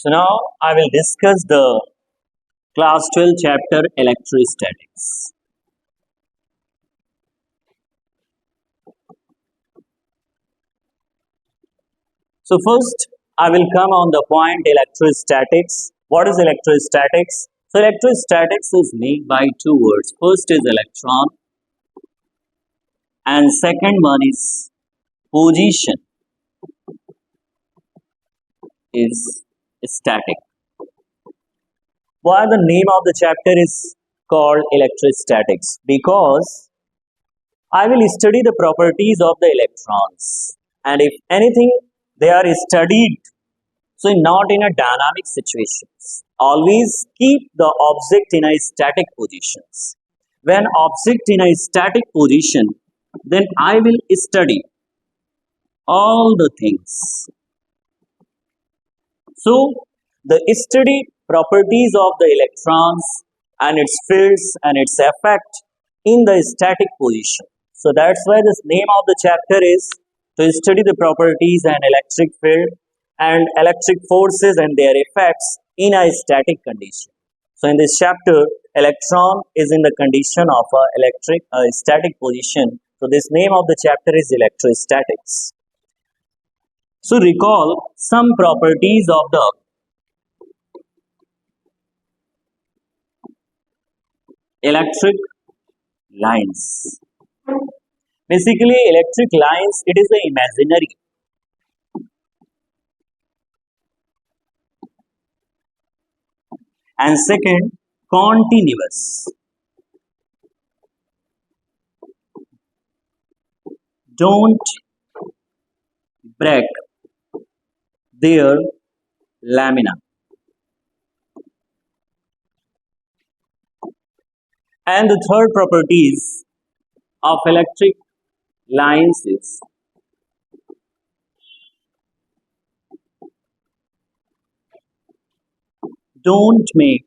So now I will discuss the class 12 chapter Electrostatics. So first I will come on the point electrostatics. What is electrostatics? So electrostatics is made by two words. First is electron and second one is position is static. Why the name of the chapter is called electrostatics? Because I will study the properties of the electrons, and if anything they are studied, so not in a dynamic situations. Always keep the object in a static positions. When object in a static position, then I will study all the things. So the study properties of the electrons and its fields and its effect in the static position. So that's why the name of the chapter is to study the properties and electric field and electric forces and their effects in a static condition. So in this chapter, electron is in the condition of a static position. So this name of the chapter is electrostatics. So recall some properties of the electric lines. Basically, electric lines, it is the imaginary. And second, continuous. Don't break their lamina. And the third properties of electric lines is don't make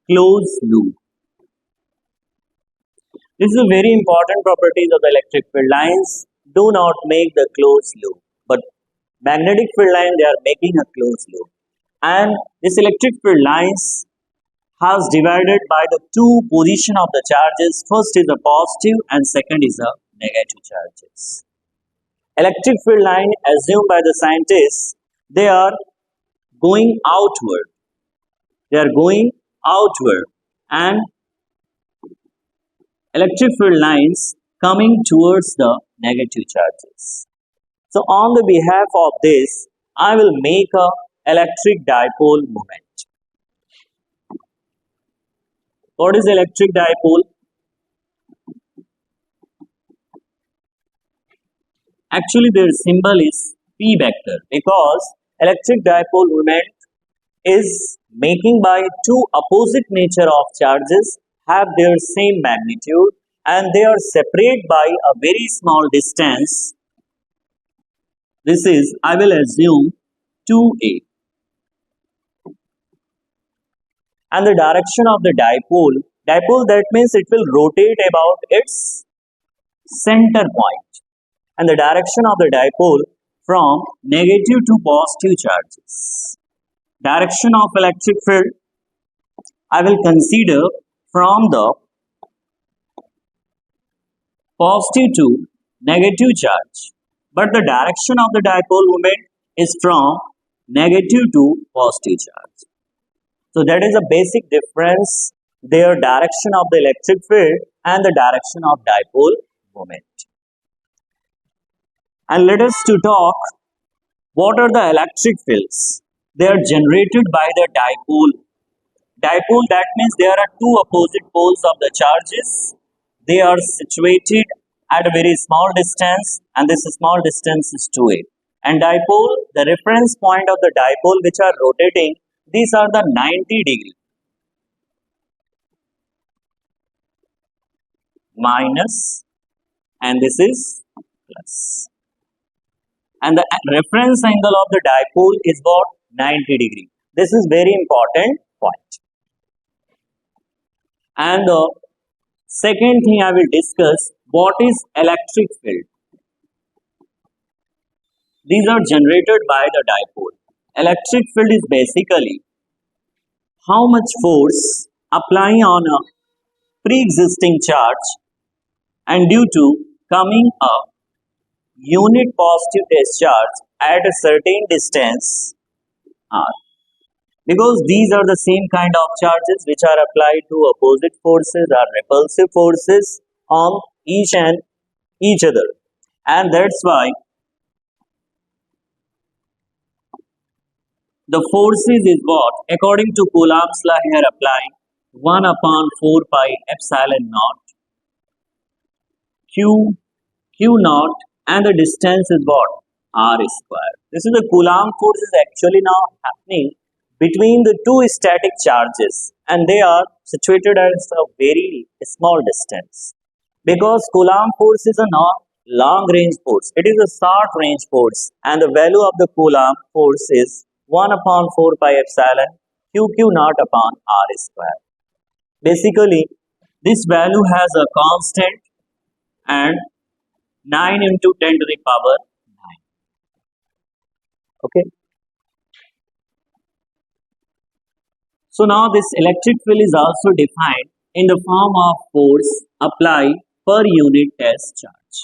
closed loop. This is a very important properties of the electric field lines. Do not make the closed loop. But magnetic field line, they are making a closed loop. And this electric field lines has divided by the two position of the charges. First is the positive and second is the negative charges. Electric field line assumed by the scientists, they are going outward. They are going outward and electric field lines coming towards the negative charges. So on the behalf of this, I will make a electric dipole moment. What is electric dipole? Actually, their symbol is P vector because electric dipole moment is making by two opposite nature of charges have their same magnitude and they are separate by a very small distance. This is, I will assume, 2a. And the direction of the dipole, that means it will rotate about its center point. And the direction of the dipole from negative to positive charges. Direction of electric field, I will consider from the positive to negative charge. But the direction of the dipole moment is from negative to positive charge. So that is a basic difference, their direction of the electric field and the direction of dipole moment. And let us to talk what are the electric fields. They are generated by the dipole. Dipole, that means there are two opposite poles of the charges. They are situated at a very small distance and this small distance is 2a. And dipole, the reference point of the dipole which are rotating, these are the 90 degree. Minus and this is plus. And the reference angle of the dipole is what? 90 degree. This is very important point. And the second thing I will discuss, what is electric field? These are generated by the dipole. Electric field is basically how much force applying on a pre-existing charge and due to coming a unit positive discharge at a certain distance r. Because these are the same kind of charges which are applied to opposite forces or repulsive forces on each and each other. And that's why the forces is what? According to Coulomb's law here applying 1 upon 4 pi epsilon naught q q naught and the distance is what? R square. This is the Coulomb force is actually now happening between the two static charges and they are situated at a very small distance. Because Coulomb force is a not long range force, it is a short range force and the value of the Coulomb force is 1 upon 4 pi epsilon q naught upon R square. Basically, this value has a constant and 9 into 10 to the power 9. Okay. So now this electric field is also defined in the form of force applied per unit test charge.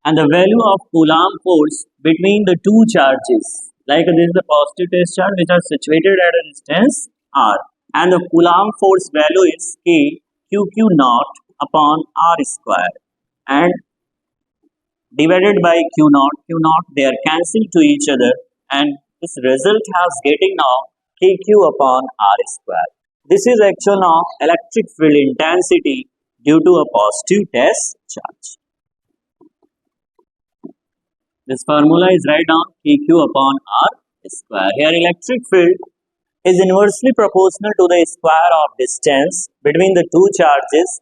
And the value of Coulomb force between the two charges, like this is the positive test charge which are situated at a distance r. And the Coulomb force value is k q naught upon r square. And divided by q naught, they are cancelled to each other and this result has getting now kq upon r square. This is actual now electric field intensity due to a positive test charge. This formula is write down kq upon r square. Here electric field is inversely proportional to the square of distance between the two charges.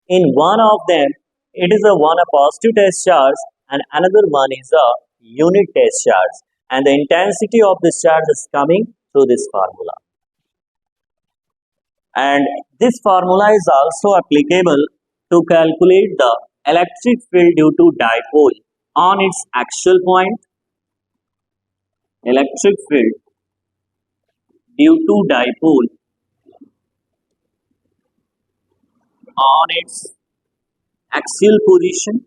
In one of them, it is a positive test charge and another one is a unit test charge. And the intensity of this charge is coming through this formula. And this formula is also applicable to calculate the electric field due to dipole on its axial point. Electric field due to dipole on its axial position.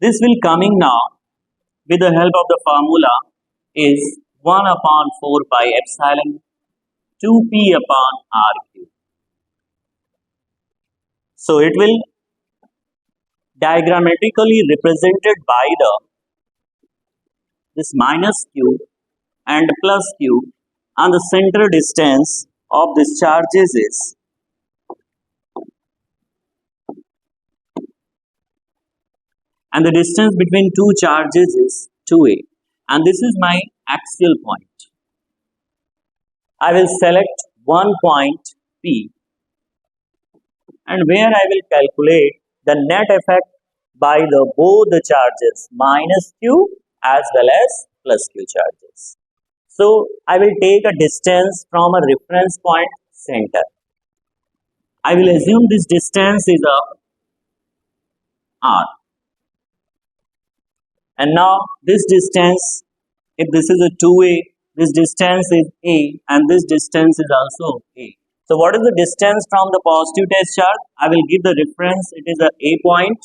This will coming now with the help of the formula is 1 upon 4 pi epsilon 2p upon r cube. So it will diagrammatically represented by this minus q and plus q and the center distance of this charges is and the distance between two charges is 2a and this is my axial point. I will select one point P and where I will calculate the net effect by the both the charges minus q as well as plus q charges. So I will take a distance from a reference point center. I will assume this distance is a r. And now this distance, if this is a 2a, this distance is a and this distance is also a. So what is the distance from the positive test charge? I will give the reference, it is a A point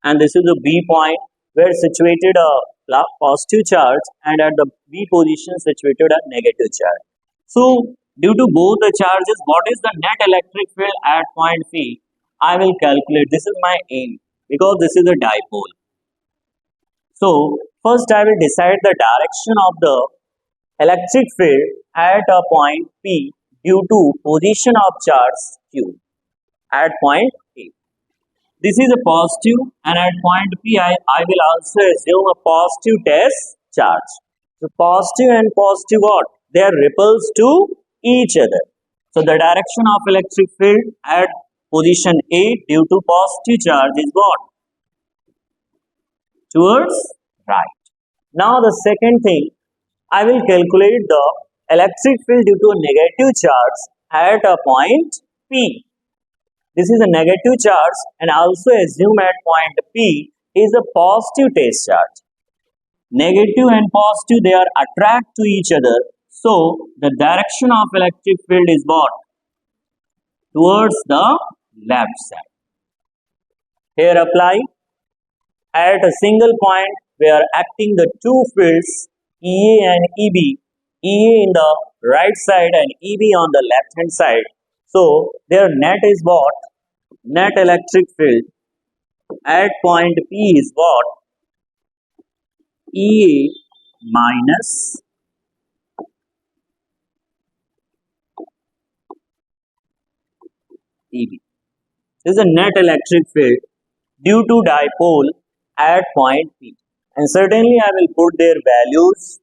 and this is a B point where situated a positive charge and at the B position situated a negative charge. So due to both the charges, what is the net electric field at point P? I will calculate, this is my aim because this is a dipole. So first I will decide the direction of the electric field at a point P due to position of charge Q at point P. This is a positive and at point P I will also assume a positive test charge. So positive and positive what? They are repulsed to each other. So the direction of electric field at position A due to positive charge is what? Towards right. Now the second thing, I will calculate the electric field due to a negative charge at a point P. This is a negative charge, and also assume at point P is a positive test charge. Negative and positive, they are attract to each other. So the direction of electric field is what? Towards the left side. Here apply. At a single point, we are acting the two fields EA and EB. EA in the right side and EB on the left hand side. So their net is what? Net electric field at point P is what? EA minus EB. This is a net electric field due to dipole at point P. And certainly I will put their values.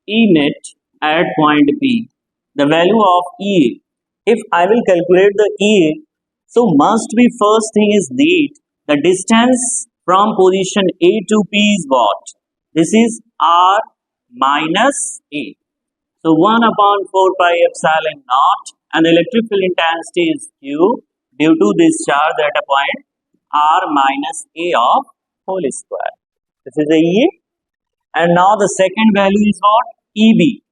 E net at point P, the value of EA. If I will calculate the EA, so must be first thing is need the distance from position A to P is what? This is R minus A. So 1 upon 4 pi epsilon naught, and the electric field intensity is Q due to this charge at a point R minus A of whole square. This is the EA. And now the second value is what? EB.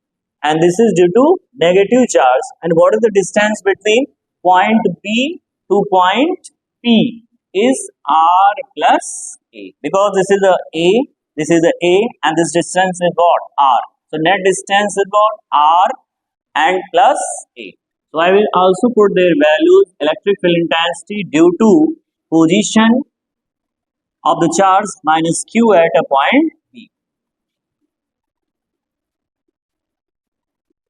And this is due to negative charge. And what is the distance between point B to point P? Is R plus A. Because this is A, this is A, and this distance is what? R. So net distance is what? R and plus A. So I will also put their values. Electric field intensity due to position of the charge minus Q at a point B.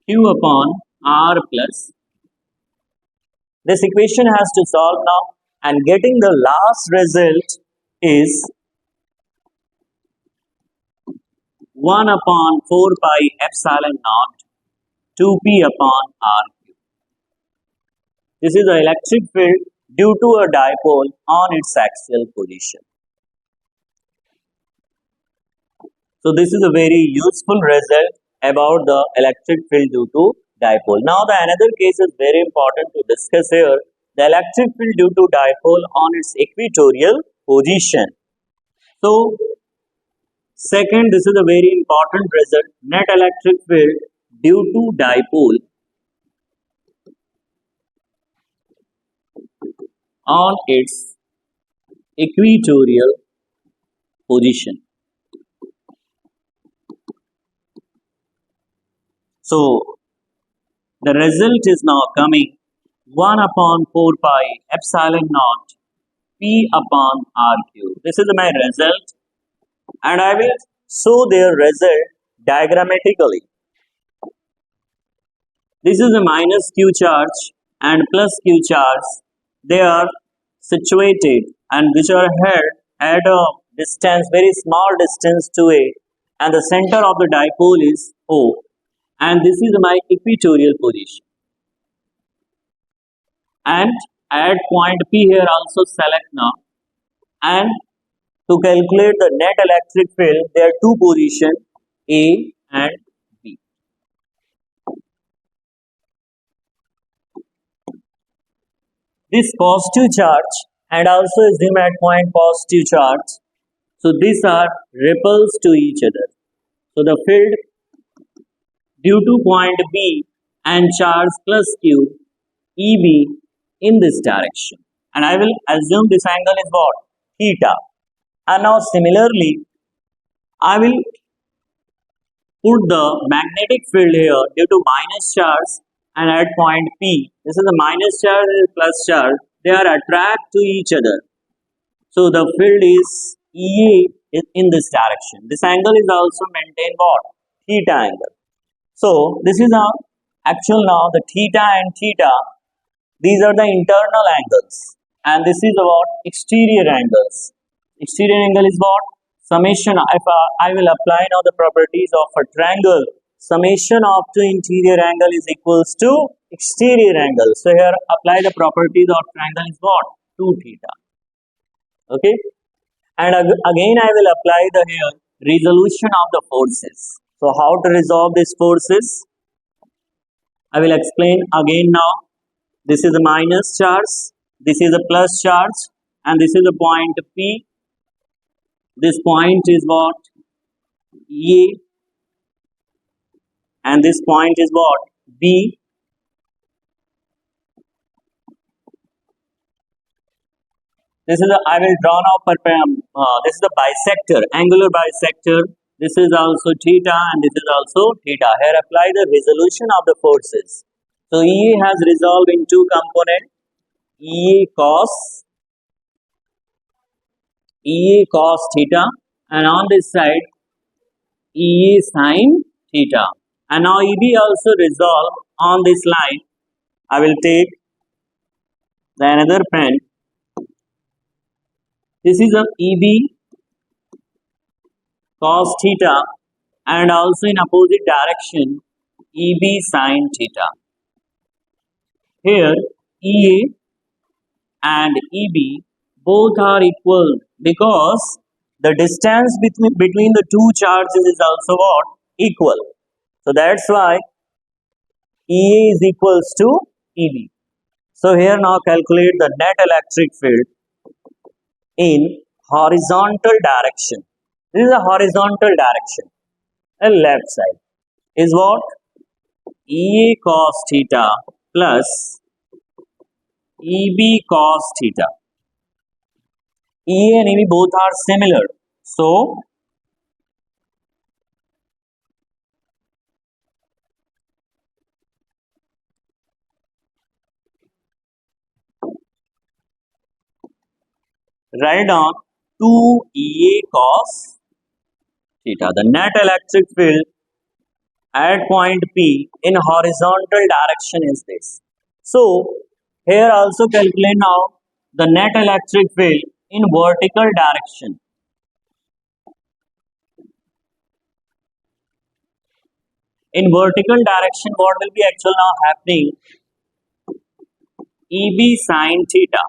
Q upon R plus. This equation has to solve now, and getting the last result is 1 upon 4 pi epsilon naught 2p upon RQ. This is the electric field due to a dipole on its axial position. So this is a very useful result about the electric field due to dipole. Now the another case is very important to discuss here. The electric field due to dipole on its equatorial position. So second, this is a very important result. Net electric field due to dipole on its equatorial position. So the result is now coming 1 upon 4 pi epsilon naught P upon RQ. This is my result, and I will show their result diagrammatically. This is a minus Q charge and plus Q charge. They are situated and which are held at a distance, very small distance to A, and the center of the dipole is O, and this is my equatorial position. And at point P here also select now, and to calculate the net electric field, there are two positions A and B. This positive charge, and also assume at point positive charge. So these are repels to each other. So the field due to point B and charge plus Q, EB in this direction. And I will assume this angle is what? Theta. And now similarly, I will put the magnetic field here due to minus charge, and at point P, this is the minus charge and plus charge, they are attract to each other. So the field is EA in this direction. This angle is also maintained what? Theta angle. So this is our actual now the theta and theta. These are the internal angles, and this is about exterior angles. Exterior angle is what? Summation. If I will apply now the properties of a triangle, summation of two interior angle is equals to exterior angle. So here apply the properties of triangle is what? 2 theta. Okay, and again I will apply the here resolution of the forces. So how to resolve these forces? I will explain again now. This is a minus charge, this is a plus charge, and this is a point P. This point is what? A, and this point is what? B. This is a, I will draw now this is the bisector, angular bisector. This is also theta and this is also theta. Here apply the resolution of the forces. So EA has resolved in two components, EA cos theta, and on this side EA sin theta. And now EB also resolve on this line. I will take the another pen. This is a EB cos theta and also in opposite direction EB sin theta. Here EA and EB both are equal because the distance between the two charges is also what? Equal. So that's why EA is equals to EB. So here now calculate the net electric field in horizontal direction. This is a horizontal direction. The left side is what? EA cos theta plus EB cos theta. EA and EB both are similar. So write down 2 EA cos theta. The net electric field at point P in horizontal direction is this. So here also calculate now the net electric field in vertical direction. In vertical direction, what will be actually now happening? EB sin theta.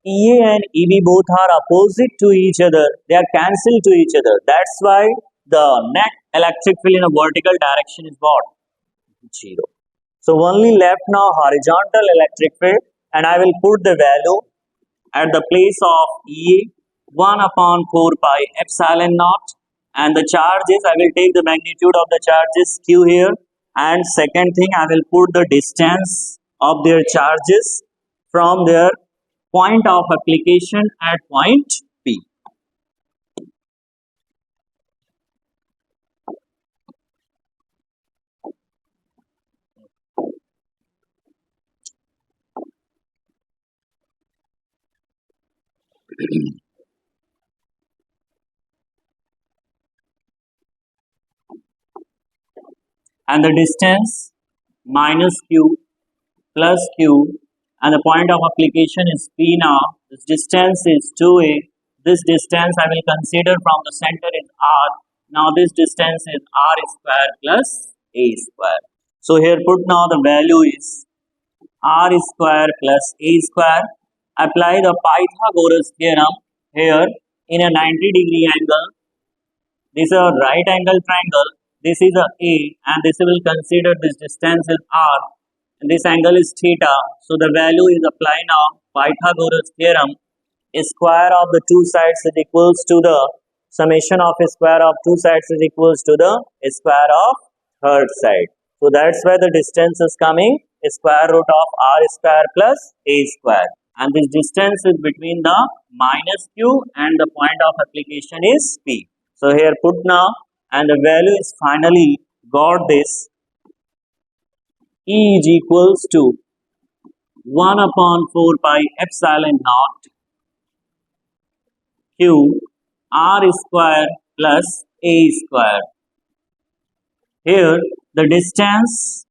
EA and EB both are opposite to each other. They are cancelled to each other. That's why the net electric field in a vertical direction is what? 0. So only left now horizontal electric field, and I will put the value at the place of EA 1 upon 4 pi epsilon naught, and the charges I will take the magnitude of the charges Q here, and second thing I will put the distance of their charges from their point of application at point P. And the distance minus Q plus Q, and the point of application is P now. This distance is 2A. This distance I will consider from the center is R. Now this distance is R square plus A square. So here put now the value is R square plus A square. Apply the Pythagoras theorem here in a 90-degree angle. This is a right angle triangle. This is a A, and this will consider this distance is R, and this angle is theta. So the value is applied now. Pythagoras theorem, square of the two sides is equals to the summation of square of two sides is equals to the square of third side. So that's why the distance is coming square root of R square plus A square, and this distance is between the minus Q and the point of application is P. So here put now, and the value is finally got this. E is equals to 1 upon 4 pi epsilon naught Q R square plus A square. Here the distance